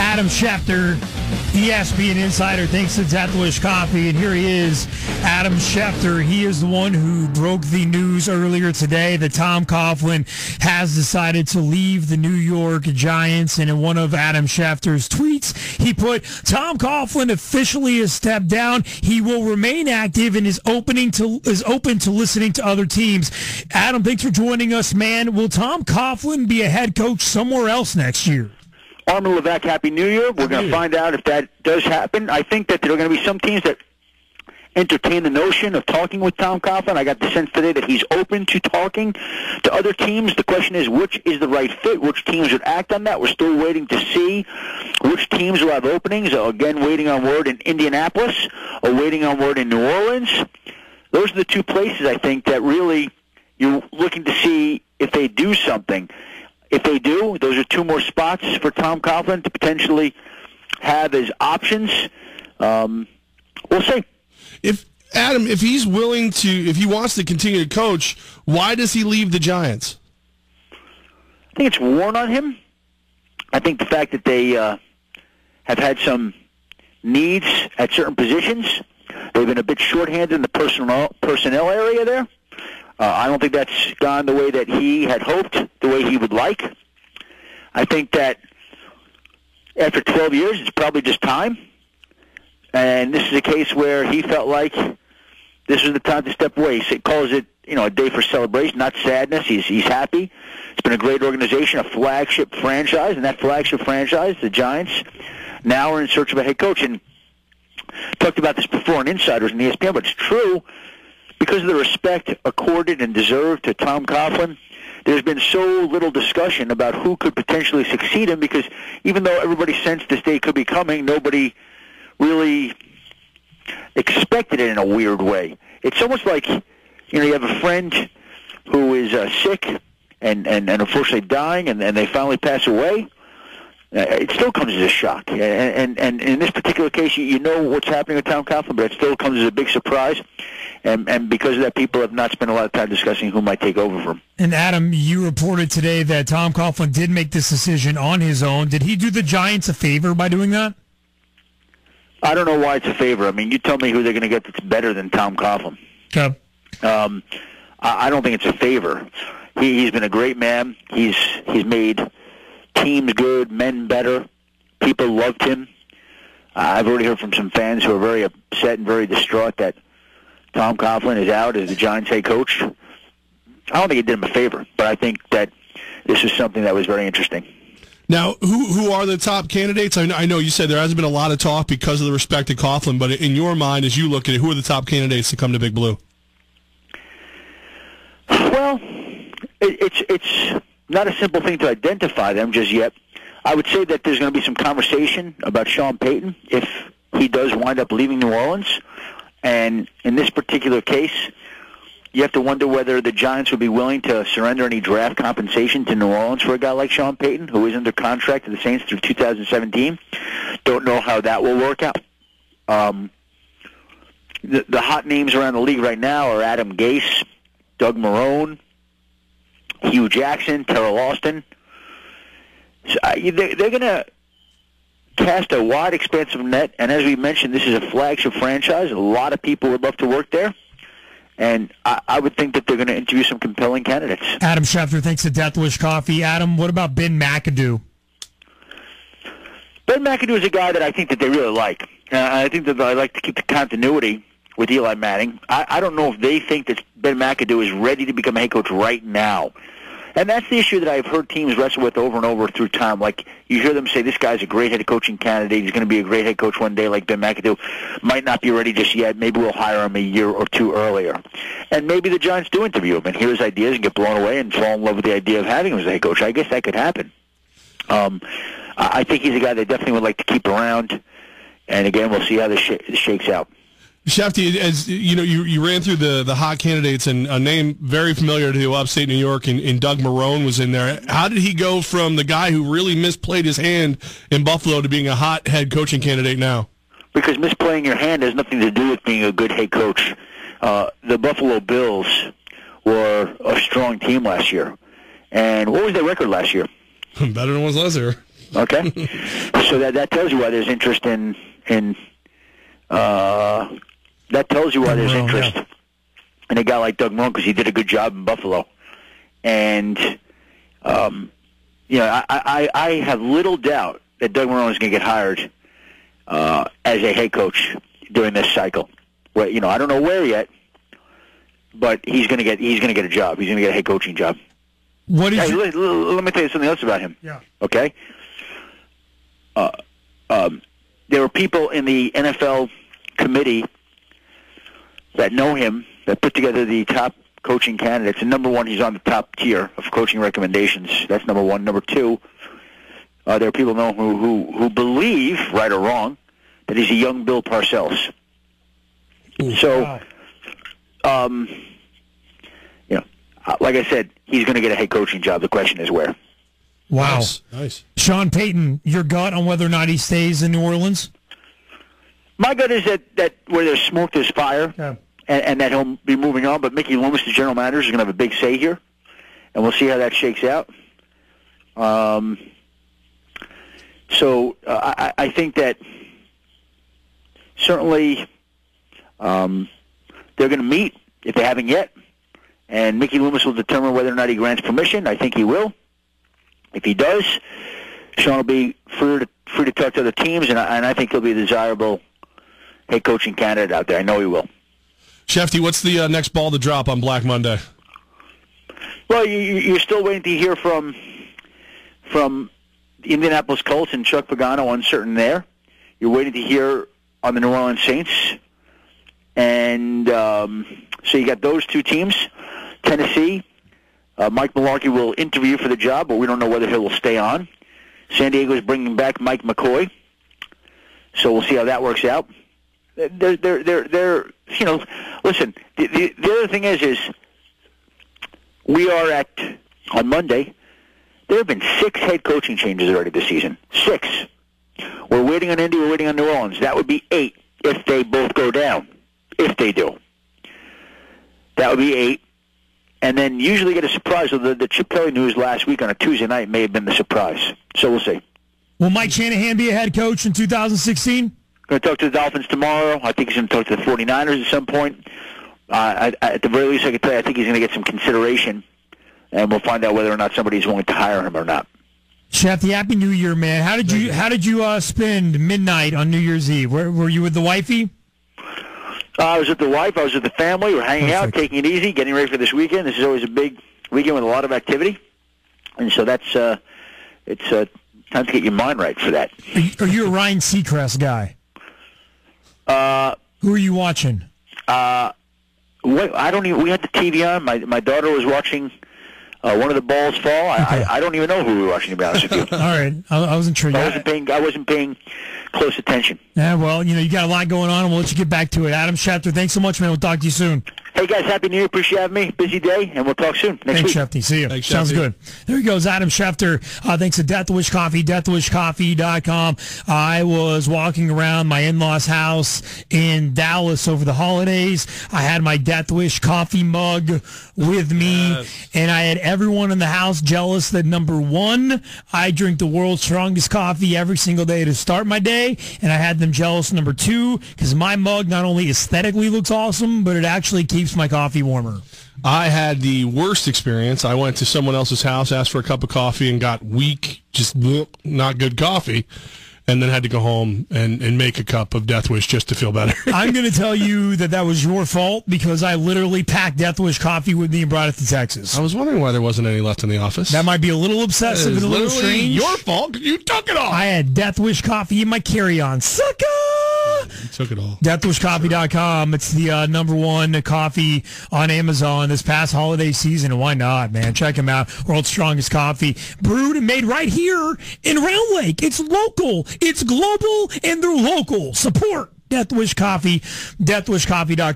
Adam Schefter, ESPN Insider, thanks to Death Wish Coffee. And here he is, Adam Schefter. He is the one who broke the news earlier today that Tom Coughlin has decided to leave the New York Giants. And in one of Adam Schefter's tweets, he put, Tom Coughlin officially has stepped down. He will remain active and is open to listening to other teams. Adam, thanks for joining us, man. Will Tom Coughlin be a head coach somewhere else next year? Armin Levesque, Happy New Year. We're going to find out if that does happen. I think that there are going to be some teams that entertain the notion of talking with Tom Coughlin. I got the sense today that he's open to talking to other teams. The question is, which is the right fit? Which teams would act on that? We're still waiting to see which teams will have openings. Again, waiting on word in Indianapolis or waiting on word in New Orleans. Those are the two places, I think, that really you're looking to see if they do something. If they do, those are two more spots for Tom Coughlin to potentially have as options. We'll see. If he's willing to, if he wants to continue to coach, why does he leave the Giants? I think it's worn on him. I think the fact that they have had some needs at certain positions, they've been a bit shorthanded in the personnel area there. I don't think that's gone the way that he had hoped, the way he would like. I think that after 12 years, it's probably just time. And this is a case where he felt like this was the time to step away. He calls it, a day for celebration, not sadness. He's happy. It's been a great organization, a flagship franchise, and that flagship franchise, the Giants, now are in search of a head coach. And talked about this before in Insiders and ESPN, but it's true. Because of the respect accorded and deserved to Tom Coughlin, there's been so little discussion about who could potentially succeed him, because even though everybody sensed this day could be coming, nobody really expected it in a weird way. It's almost like, you have a friend who is sick and unfortunately dying, and they finally pass away. It still comes as a shock. And in this particular case, you know what's happening with Tom Coughlin, but it still comes as a big surprise. And because of that, people have not spent a lot of time discussing who might take over for him. And Adam, you reported today that Tom Coughlin did make this decision on his own. Did he do the Giants a favor by doing that? I don't know why it's a favor. I mean, you tell me who they're going to get that's better than Tom Coughlin. Okay. I don't think it's a favor. He's been a great man. He's made teams good, men better. People loved him. I've already heard from some fans who are very upset and very distraught that Tom Coughlin is out as the Giants head coach. I don't think it did him a favor, but I think that this is something that was very interesting. Now, who are the top candidates? I know you said there hasn't been a lot of talk because of the respect to Coughlin, but in your mind, as you look at it, who are the top candidates to come to Big Blue? Well, it's not a simple thing to identify them just yet. I would say that there's going to be some conversation about Sean Payton if he does wind up leaving New Orleans. And in this particular case, you have to wonder whether the Giants would be willing to surrender any draft compensation to New Orleans for a guy like Sean Payton, who is under contract to the Saints through 2017. Don't know how that will work out. The hot names around the league right now are Adam Gase, Doug Marrone, Hugh Jackson, Terrell Austin. So, they're going to cast a wide, expansive net, and as we mentioned, this is a flagship franchise. A lot of people would love to work there, and I would think that they're going to interview some compelling candidates. Adam Schefter, thanks to Death Wish Coffee. Adam, what about Ben McAdoo? Ben McAdoo is a guy that I think that they really like. I think that they like to keep the continuity with Eli Manning. I don't know if they think that Ben McAdoo is ready to become a head coach right now. And that's the issue that I've heard teams wrestle with over and over through time. Like, you hear them say, this guy's a great head coaching candidate. He's going to be a great head coach one day like Ben McAdoo. Might not be ready just yet. Maybe we'll hire him a year or two earlier. And maybe the Giants do interview him and hear his ideas and get blown away and fall in love with the idea of having him as a head coach. I guess that could happen. I think he's a guy they definitely would like to keep around. And, again, we'll see how this shakes out. Schefter, as you know, you ran through the hot candidates, and a name very familiar to upstate New York, and Doug Marrone was in there. How did he go from the guy who really misplayed his hand in Buffalo to being a hot head coaching candidate now? Because misplaying your hand has nothing to do with being a good head coach. The Buffalo Bills were a strong team last year. And what was their record last year? Better than it was last year. Okay, so that tells you why there's interest in that tells you why there's interest in a guy like Doug Marrone, because he did a good job in Buffalo, and I have little doubt that Doug Marrone is going to get hired as a head coach during this cycle. Well, I don't know where yet, but he's going to get a job. He's going to get a head coaching job. Let me tell you something else about him. Yeah. Okay. There are people in the NFL committee that know him, that put together the top coaching candidates. And number one, he's on the top tier of coaching recommendations. That's number one. Number two, there are people know who believe, right or wrong, that he's a young Bill Parcells. So, like I said, he's going to get a head coaching job. The question is where. Wow. Nice. Sean Payton, your gut on whether or not he stays in New Orleans? My gut is that where there's smoke, there's fire, Yeah. and that he'll be moving on. But Mickey Loomis, the general manager, is going to have a big say here, and we'll see how that shakes out. So I think that certainly they're going to meet, if they haven't yet, and Mickey Loomis will determine whether or not he grants permission. I think he will. If he does, Sean will be free to talk to other teams, and I think he'll be a desirable head coaching candidate out there. I know he will. Schefter, what's the next ball to drop on Black Monday? Well, you're still waiting to hear from the Indianapolis Colts and Chuck Pagano, uncertain there. You're waiting to hear on the New Orleans Saints. And so you got those two teams. Tennessee, Mike Mularkey will interview for the job, but we don't know whether he will stay on. San Diego is bringing back Mike McCoy, so we'll see how that works out. Listen, the other thing is we are on Monday, there have been 6 head coaching changes already this season. 6. We're waiting on Indy, we're waiting on New Orleans. That would be 8 if they both go down, if they do. That would be 8. And then usually get a surprise. So the Chip Kelly news last week on a Tuesday night may have been the surprise. So we'll see. Will Mike Shanahan be a head coach in 2016? Going to talk to the Dolphins tomorrow. I think he's going to talk to the 49ers at some point. At the very least, I can tell you, I think he's going to get some consideration, and we'll find out whether or not somebody's willing to hire him or not. Chef, Happy New Year, man. How did you spend midnight on New Year's Eve? Were you with the wifey? I was with the wife. I was with the family. We're hanging out, taking it easy, getting ready for this weekend. This is always a big weekend with a lot of activity, and so that's it's time to get your mind right for that. Are you a Ryan Seacrest guy? Who are you watching? I don't even. We had the TV on. My daughter was watching one of the balls fall. Okay. I don't even know who we were watching, to be honest with you. All right, I wasn't sure. I wasn't paying close attention. Yeah, well, you got a lot going on, and we'll let you get back to it. Adam Schefter, thanks so much, man. We'll talk to you soon. Hey, guys, Happy New Year. Appreciate having me. Busy day, and we'll talk soon next week. Thanks, Schefter. See you. Thanks, Sounds Schefter. good. There he goes, Adam Schefter. Thanks to Death Wish Coffee, deathwishcoffee.com. I was walking around my in-laws' house in Dallas over the holidays. I had my Death Wish coffee mug with me, and I had everyone in the house jealous that, number one, I drink the world's strongest coffee every single day to start my day, and I had them jealous, number two, because my mug not only aesthetically looks awesome, but it actually keeps my coffee warmer. I had the worst experience. I went to someone else's house, asked for a cup of coffee, and got weak, just not good coffee, and then had to go home and make a cup of Death Wish just to feel better. I'm going to tell you that was your fault because I literally packed Death Wish coffee with me and brought it to Texas. I was wondering why there wasn't any left in the office. That might be a little obsessive and a little strange. Your fault. You took it all. I had Death Wish coffee in my carry-on. Sucker! You took it all. DeathWishCoffee.com. It's the #1 coffee on Amazon this past holiday season. And why not, man? Check them out. World's strongest coffee. Brewed and made right here in Round Lake. It's local. It's global, and they're local. Support Death Wish Coffee. DeathWishCoffee.com.